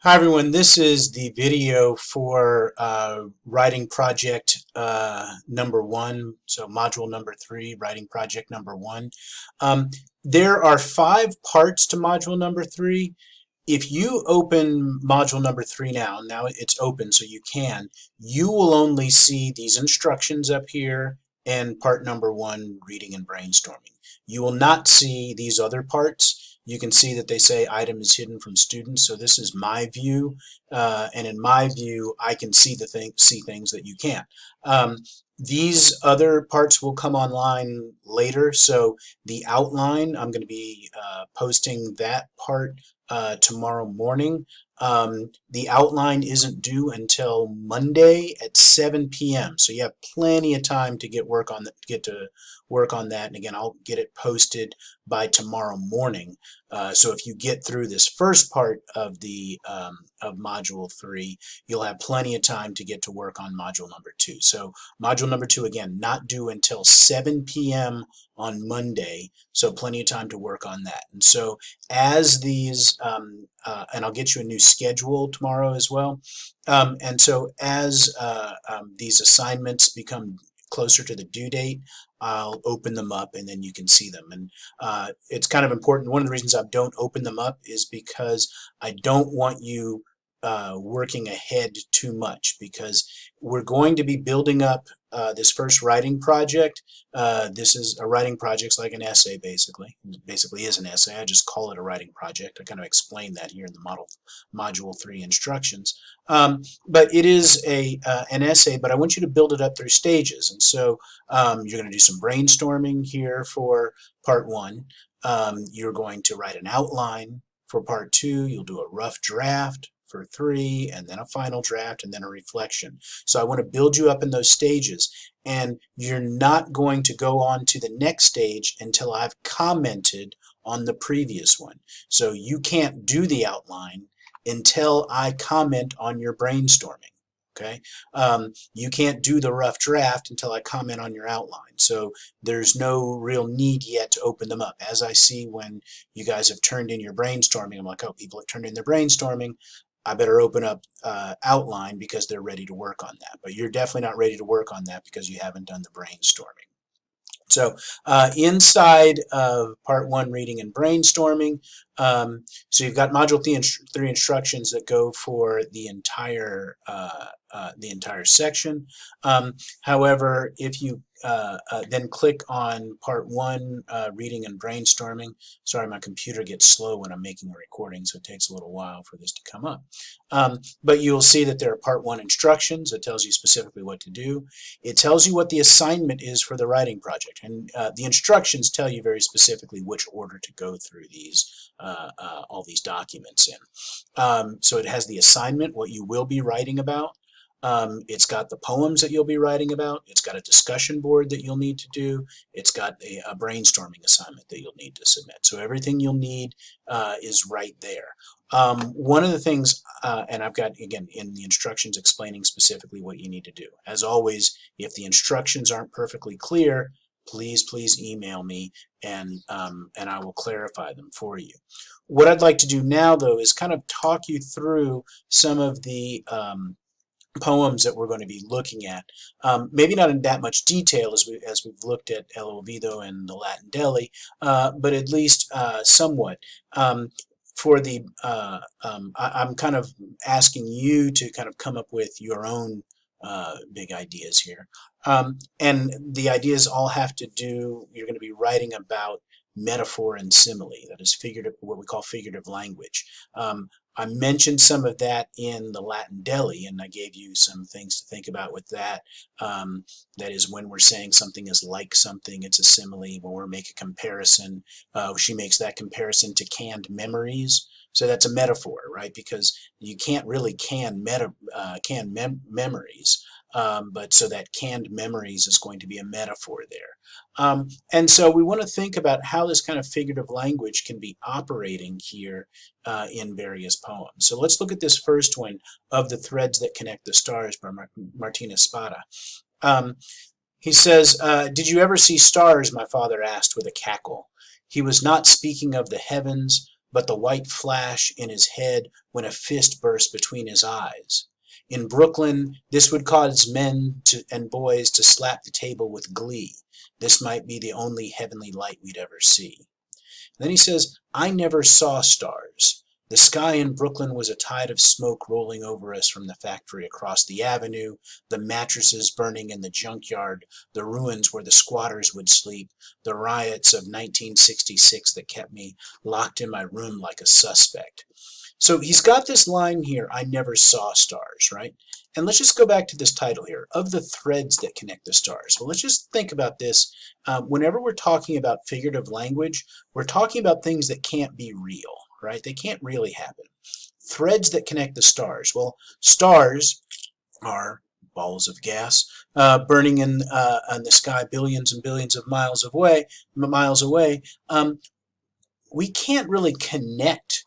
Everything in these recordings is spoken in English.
Hi everyone, this is the video for writing project number one, so module number 3, writing project number 1. There are 5 parts to module number 3. If you open module number 3 now it's open so you will only see these instructions up here and part number 1, reading and brainstorming. You will not see these other parts. You can see that they say item is hidden from students, so this is my view, and in my view I can see things that you can't. These other parts will come online later, so the outline, I'm going to be posting that part tomorrow morning. The outline isn't due until Monday at 7 p.m. So you have plenty of time to get to work on that. And again, I'll get it posted by tomorrow morning. So if you get through this first part of the of module 3, you'll have plenty of time to get to work on module number 2. So module number 2, again, not due until 7 p.m. on Monday. So plenty of time to work on that. And so as these, and I'll get you a new schedule tomorrow as well. And so as these assignments become closer to the due date, I'll open them up and then you can see them. And it's kind of important. One of the reasons I don't open them up is because I don't want you working ahead too much, because we're going to be building up this first writing project. This is a writing project, it's like an essay basically. It basically is an essay. I just call it a writing project. I kind of explain that here in the module 3 instructions. But it is an essay, but I want you to build it up through stages. And so you're going to do some brainstorming here for part 1. You're going to write an outline for part 2. You'll do a rough draft for 3, and then a final draft, and then a reflection. So I want to build you up in those stages, and you're not going to go on to the next stage until I've commented on the previous one. So you can't do the outline until I comment on your brainstorming. Okay, you can't do the rough draft until I comment on your outline. So there's no real need yet to open them up. As I see when you guys have turned in your brainstorming, I'm like, oh, people have turned in their brainstorming. I better open up outline because they're ready to work on that. But you're definitely not ready to work on that because you haven't done the brainstorming. So inside of part 1, reading and brainstorming, so you've got module 3 instructions that go for the entire section. However, if you then click on part 1, reading and brainstorming. Sorry, my computer gets slow when I'm making a recording, so it takes a little while for this to come up. But you'll see that there are part 1 instructions. It tells you specifically what to do. It tells you what the assignment is for the writing project, and the instructions tell you very specifically which order to go through these all these documents in. So it has the assignment, what you will be writing about. It's got the poems that you'll be writing about. It's got a discussion board that you'll need to do. It's got a brainstorming assignment that you'll need to submit. So everything you'll need is right there. One of the things, and I've got, again, in the instructions explaining specifically what you need to do. As always, if the instructions aren't perfectly clear, please email me, and I will clarify them for you. What I'd like to do now, though, is kind of talk you through some of the poems that we're going to be looking at. Maybe not in that much detail as we've looked at El Olvido and the Latin Deli, but at least somewhat. For the I'm kind of asking you to kind of come up with your own big ideas here, and the ideas all have to do. You're going to be writing about metaphor and simile. That is figurative, what we call figurative language. I mentioned some of that in the Latin Deli, and I gave you some things to think about with that. That is, when we're saying something is like something, it's a simile. When we make a comparison, she makes that comparison to canned memories. So that's a metaphor, right? Because you can't really can memories. But so that canned memories is going to be a metaphor there. And so we want to think about how this kind of figurative language can be operating here in various poems. So let's look at this first one, Of the Threads That Connect the Stars by Martina Spada. He says, did you ever see stars, my father asked with a cackle. He was not speaking of the heavens, but the white flash in his head when a fist burst between his eyes. In Brooklyn, this would cause men and boys to slap the table with glee. This might be the only heavenly light we'd ever see. And then he says, I never saw stars. The sky in Brooklyn was a tide of smoke rolling over us from the factory across the avenue, the mattresses burning in the junkyard, the ruins where the squatters would sleep, the riots of 1966 that kept me locked in my room like a suspect. So he's got this line here, I never saw stars, right? And let's just go back to this title here, of the threads that connect the stars. Well, let's just think about this. Whenever we're talking about figurative language, we're talking about things that can't be real, right? They can't really happen. Threads that connect the stars. Well, stars are balls of gas burning in the sky billions and billions of miles away. We can't really connect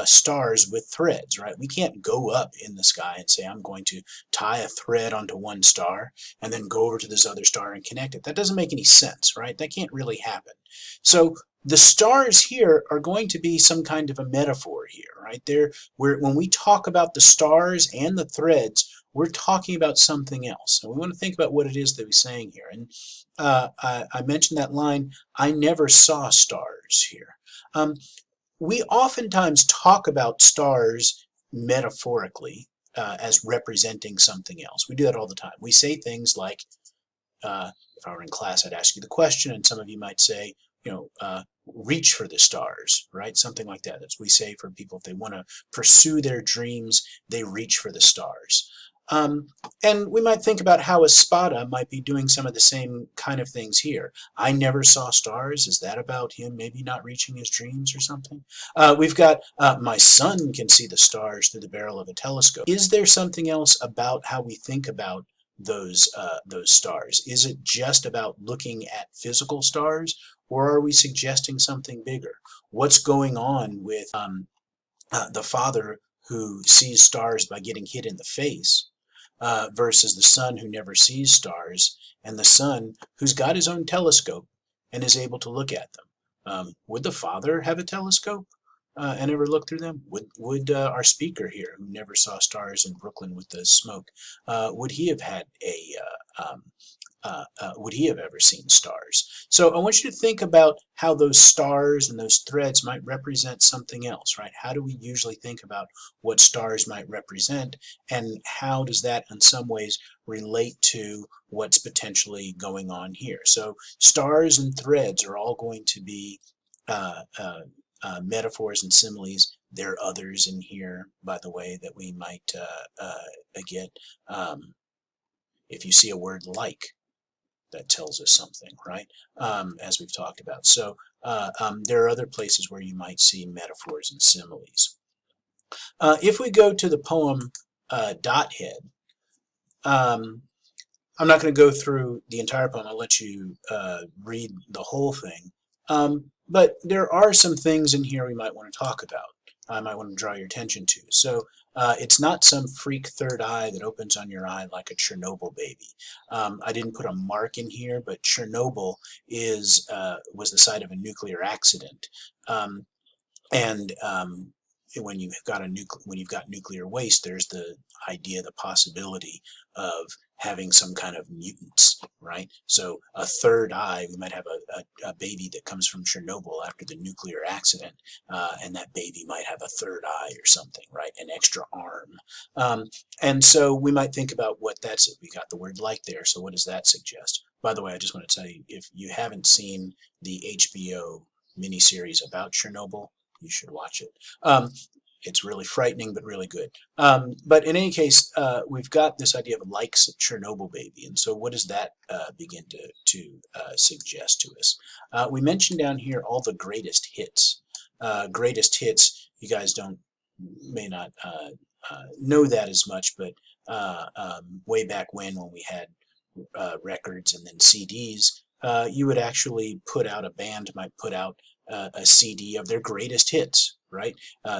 stars with threads, right? We can't go up in the sky and say, I'm going to tie a thread onto one star and then go over to this other star and connect it. That doesn't make any sense, right? That can't really happen. So the stars here are going to be some kind of a metaphor here, right? When we talk about the stars and the threads, we're talking about something else. And we want to think about what it is that we're saying here. And I mentioned that line, I never saw stars here. We oftentimes talk about stars metaphorically as representing something else. We do that all the time. We say things like, if I were in class, I'd ask you the question, and some of you might say, reach for the stars, right? Something like that. That's what we say for people if they want to pursue their dreams, they reach for the stars. And we might think about how Espada might be doing some of the same kind of things here. I never saw stars. Is that about him maybe not reaching his dreams or something? We've got my son can see the stars through the barrel of a telescope. Is there something else about how we think about those stars? Is it just about looking at physical stars, or are we suggesting something bigger? What's going on with the father who sees stars by getting hit in the face versus the son who never sees stars, and the son who's got his own telescope and is able to look at them? Would the father have a telescope and ever look through them? Would our speaker here, who never saw stars in Brooklyn with the smoke, would he have had would he have ever seen stars? So I want you to think about how those stars and those threads might represent something else, right? How do we usually think about what stars might represent, and how does that in some ways relate to what's potentially going on here? So stars and threads are all going to be metaphors and similes. There are others in here, by the way, that we might get. If you see a word like, that tells us something, right? As we've talked about. So there are other places where you might see metaphors and similes. If we go to the poem Dot Head, I'm not going to go through the entire poem. I'll let you read the whole thing. But there are some things in here we might want to talk about. I might want to draw your attention to. So it's not some freak third eye that opens on your eye like a Chernobyl baby. I didn't put a mark in here, but Chernobyl was the site of a nuclear accident. When you've got nuclear waste, there's the idea, the possibility of having some kind of mutants, right? So a third eye, we might have a baby that comes from Chernobyl after the nuclear accident, and that baby might have a third eye or something, right? An extra arm. And so we might think about what that's, we got the word like there, so what does that suggest? By the way, I just want to tell you, if you haven't seen the HBO miniseries about Chernobyl, you should watch it. It's really frightening, but really good. But in any case, we've got this idea of likes Chernobyl baby. And so what does that begin to suggest to us? We mentioned down here all the greatest hits. Greatest hits, you guys may not know that as much, but way back when we had records and then CDs, you would actually a band might put out a CD of their greatest hits, right?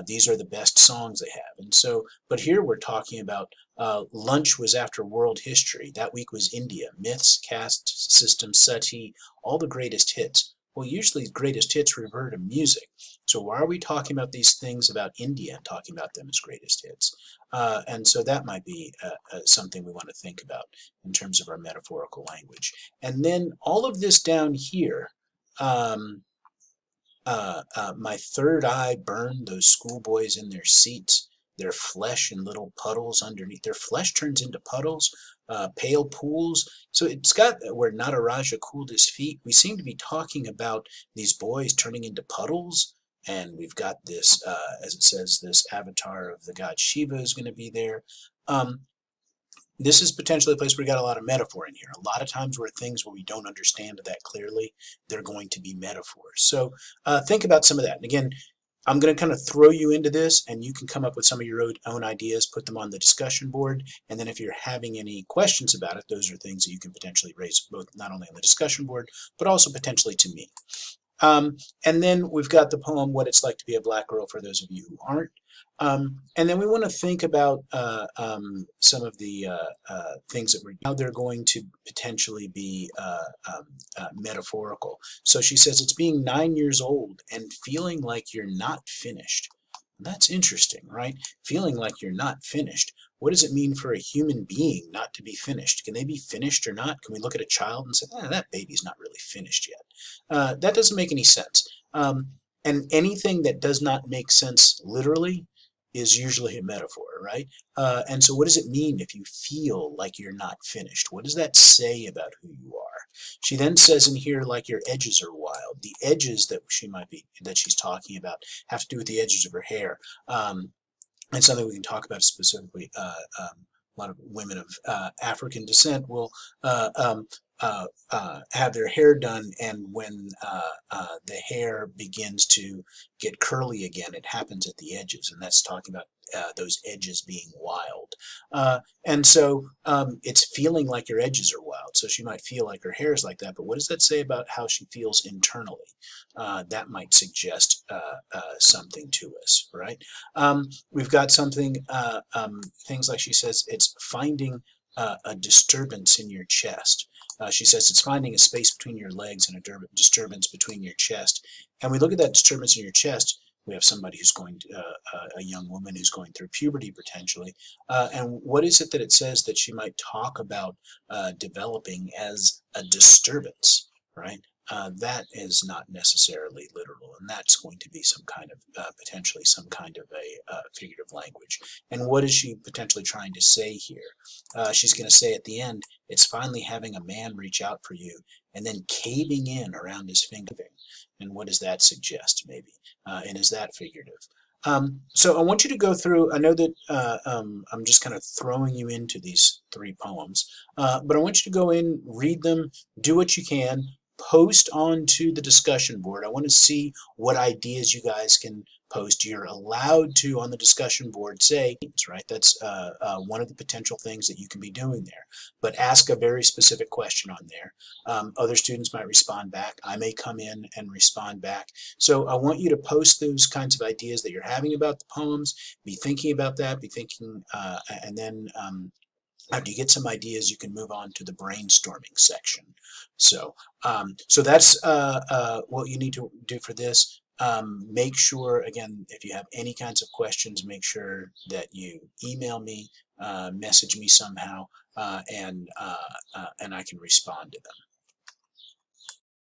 These are the best songs they have. And so, but here we're talking about lunch was after world history. That week was India, myths, caste system, sati, all the greatest hits. Well, usually greatest hits refer to music. So why are we talking about these things about India and talking about them as greatest hits? And so that might be something we want to think about in terms of our metaphorical language. And then all of this down here, um, my third eye burned those schoolboys in their seats, their flesh in little puddles underneath. Their flesh turns into puddles, pale pools. So it's got where Nataraja cooled his feet. We seem to be talking about these boys turning into puddles. And we've got this, as it says, this avatar of the god Shiva is going to be there. Um, this is potentially a place where we got a lot of metaphor in here. A lot of times where things where we don't understand that clearly, they're going to be metaphors. So think about some of that. And again, I'm going to kind of throw you into this, and you can come up with some of your own ideas, put them on the discussion board, and then if you're having any questions about it, those are things that you can potentially raise both not only on the discussion board, but also potentially to me. And then we've got the poem, What It's Like to Be a Black Girl, for those of you who aren't. And then we want to think about some of the things that how they're going to potentially be metaphorical. So she says, it's being 9 years old and feeling like you're not finished. That's interesting, right? Feeling like you're not finished. What does it mean for a human being not to be finished? Can they be finished or not? Can we look at a child and say, that baby's not really finished yet? That doesn't make any sense. And anything that does not make sense literally is usually a metaphor, right? And so what does it mean if you feel like you're not finished? What does that say about who you are? She then says in here, like your edges are wild. The edges that she's talking about have to do with the edges of her hair. And something we can talk about specifically. A lot of women of African descent will have their hair done, and when the hair begins to get curly again, it happens at the edges, and that's talking about those edges being wild. And so it's feeling like your edges are wild. So she might feel like her hair is like that, but what does that say about how she feels internally? That might suggest something to us, right? We've got something, things like she says, it's finding a disturbance in your chest. She says it's finding a space between your legs and a disturbance between your chest. And we look at that disturbance in your chest. We have somebody who's going to, a young woman who's going through puberty potentially. And what is it that it says that she might talk about developing as a disturbance, right? That is not necessarily literal, and that's going to be some kind of, potentially some kind of a figurative language. And what is she potentially trying to say here? She's going to say at the end, it's finally having a man reach out for you and then caving in around his finger. And what does that suggest, maybe? And is that figurative? So I want you to go through, I know that I'm just kind of throwing you into these three poems, but I want you to go in, read them, do what you can, post onto the discussion board. I want to see what ideas you guys can post. You're allowed to, on the discussion board, say, right? That's one of the potential things that you can be doing there. But ask a very specific question on there. Other students might respond back. I may come in and respond back. So I want you to post those kinds of ideas that you're having about the poems. Be thinking about that. Be thinking, and then after you get some ideas, you can move on to the brainstorming section. So, so that's what you need to do for this. Make sure, again, if you have any kinds of questions, make sure that you email me, message me somehow, and I can respond to them.